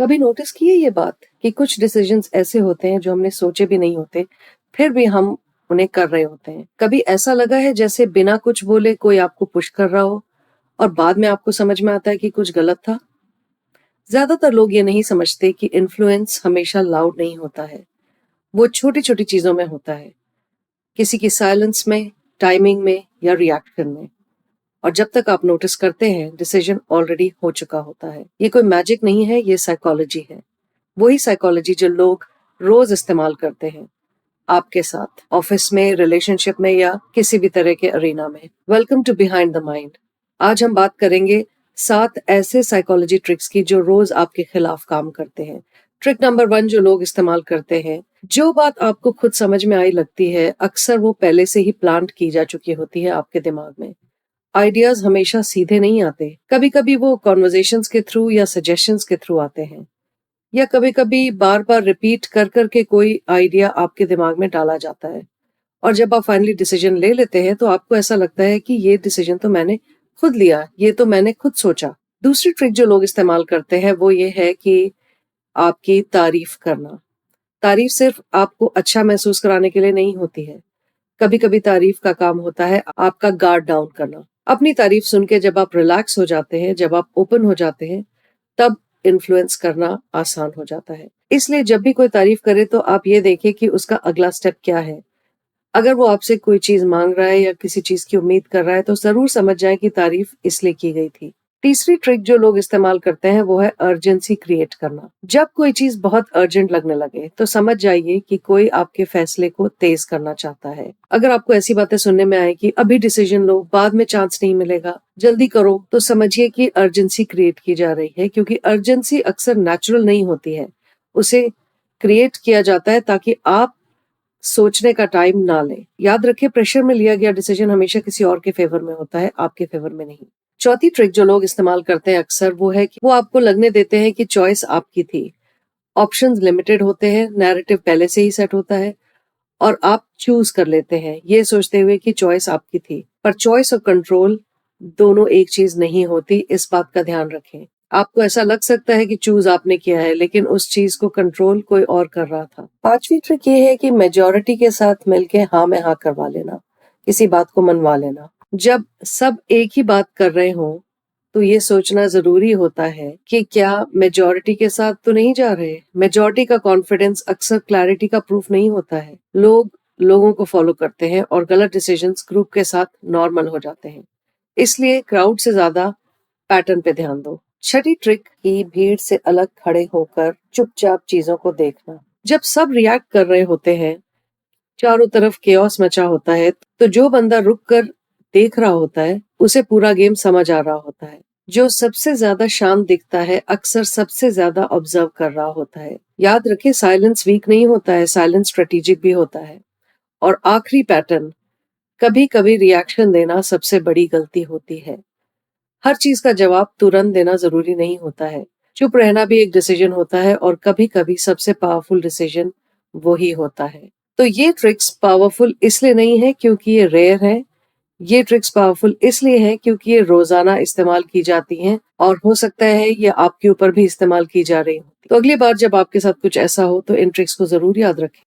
कभी नोटिस की है ये बात कि कुछ डिसीजंस ऐसे होते हैं जो हमने सोचे भी नहीं होते, फिर भी हम उन्हें कर रहे होते हैं। कभी ऐसा लगा है जैसे बिना कुछ बोले कोई आपको पुश कर रहा हो और बाद में आपको समझ में आता है कि कुछ गलत था? ज्यादातर लोग ये नहीं समझते कि इन्फ्लुएंस हमेशा लाउड नहीं होता है, वो छोटी छोटी चीजों में होता है, किसी की साइलेंस में, टाइमिंग में या रिएक्शन में। और जब तक आप नोटिस करते हैं, डिसीजन ऑलरेडी हो चुका होता है। ये कोई मैजिक नहीं है, ये साइकोलॉजी है। वही साइकोलॉजी जो लोग रोज इस्तेमाल करते हैं, आपके साथ, ऑफिस में, रिलेशनशिप में या किसी भी तरह के अरीना में। Welcome to behind the mind. आज हम बात करेंगे 7 ऐसे साइकोलॉजी ट्रिक्स की जो रोज आपके खिलाफ काम करते हैं। ट्रिक नंबर 1 जो लोग इस्तेमाल करते हैं, जो बात आपको खुद समझ में आई लगती है, अक्सर वो पहले से ही प्लांट की जा चुकी होती है आपके दिमाग में। आइडियाज हमेशा सीधे नहीं आते, कभी कभी वो कॉन्वर्जेशंस के थ्रू या सजेशंस के थ्रू आते हैं, या कभी कभी बार बार रिपीट कर करके कोई आइडिया आपके दिमाग में डाला जाता है। और जब आप फाइनली डिसीजन ले लेते हैं तो आपको ऐसा लगता है कि ये डिसीजन तो मैंने खुद लिया, ये तो मैंने खुद सोचा। दूसरी ट्रिक जो लोग इस्तेमाल करते हैं वो ये है कि आपकी तारीफ करना। तारीफ सिर्फ आपको अच्छा महसूस कराने के लिए नहीं होती है, कभी कभी तारीफ का काम होता है आपका गार्ड डाउन करना। अपनी तारीफ सुन के जब आप रिलैक्स हो जाते हैं, जब आप ओपन हो जाते हैं, तब इन्फ्लुएंस करना आसान हो जाता है। इसलिए जब भी कोई तारीफ करे तो आप ये देखें कि उसका अगला स्टेप क्या है। अगर वो आपसे कोई चीज मांग रहा है या किसी चीज की उम्मीद कर रहा है तो जरूर समझ जाए कि तारीफ इसलिए की गई थी। तीसरी ट्रिक जो लोग इस्तेमाल करते हैं वो है अर्जेंसी क्रिएट करना। जब कोई चीज बहुत अर्जेंट लगने लगे तो समझ जाइए कि कोई आपके फैसले को तेज करना चाहता है। अगर आपको ऐसी बातें सुनने में आए कि अभी डिसीजन लो, बाद में चांस नहीं मिलेगा, जल्दी करो, तो समझिए कि अर्जेंसी क्रिएट की जा रही है, क्योंकि अर्जेंसी अक्सर नेचुरल नहीं होती है। उसे क्रिएट किया जाता है ताकि आप सोचने का टाइम ना लें। याद रखिए, प्रेशर में लिया गया डिसीजन हमेशा किसी और के फेवर में होता है, आपके फेवर में नहीं। चौथी ट्रिक जो लोग इस्तेमाल करते हैं अक्सर वो है कि वो आपको लगने देते हैं कि चॉइस आपकी थी। ऑप्शंस लिमिटेड होते हैं, नैरेटिव पहले से ही सेट होता है और आप चूज कर लेते हैं ये सोचते हुए कि चॉइस आपकी थी। पर चॉइस और कंट्रोल दोनों एक चीज नहीं होती, इस बात का ध्यान रखें। आपको ऐसा लग सकता है कि चूज आपने किया है, लेकिन उस चीज को कंट्रोल कोई और कर रहा था। पांचवी ट्रिक ये है कि मेजॉरिटी के साथ मिलके हाँ में हाँ करवा लेना, किसी बात को मनवा लेना। जब सब एक ही बात कर रहे हो तो ये सोचना जरूरी होता है कि क्या मेजॉरिटी के साथ तो नहीं जा रहे। मेजॉरिटी का कॉन्फिडेंस अक्सर क्लैरिटी का प्रूफ नहीं होता है। लोग लोगों को फॉलो करते हैं और गलत डिसीजंस ग्रुप के साथ नॉर्मल हो जाते हैं। इसलिए क्राउड से ज्यादा पैटर्न पे ध्यान दो। छठी ट्रिक की भीड़ से अलग खड़े होकर चुपचाप चीजों को देखना। जब सब रिएक्ट कर रहे होते हैं, चारों तरफ केओस मचा होता है, तो जो बंदा रुक कर देख रहा होता है उसे पूरा गेम समझ आ रहा होता है। जो सबसे ज्यादा शांत दिखता है अक्सर सबसे ज्यादा ऑब्जर्व कर रहा होता है। याद रखिए, साइलेंस वीक नहीं होता है, साइलेंस स्ट्रेटेजिक भी होता है। और आखिरी पैटर्न, कभी कभी रिएक्शन देना सबसे बड़ी गलती होती है। हर चीज का जवाब तुरंत देना जरूरी नहीं होता है। चुप रहना भी एक डिसीजन होता है और कभी कभी सबसे पावरफुल डिसीजन वही होता है। तो ये ट्रिक्स पावरफुल इसलिए नहीं है क्योंकि ये रेयर है, ये ट्रिक्स पावरफुल इसलिए है क्योंकि ये रोजाना इस्तेमाल की जाती हैं और हो सकता है ये आपके ऊपर भी इस्तेमाल की जा रही हो। तो अगली बार जब आपके साथ कुछ ऐसा हो तो इन ट्रिक्स को जरूर याद रखें।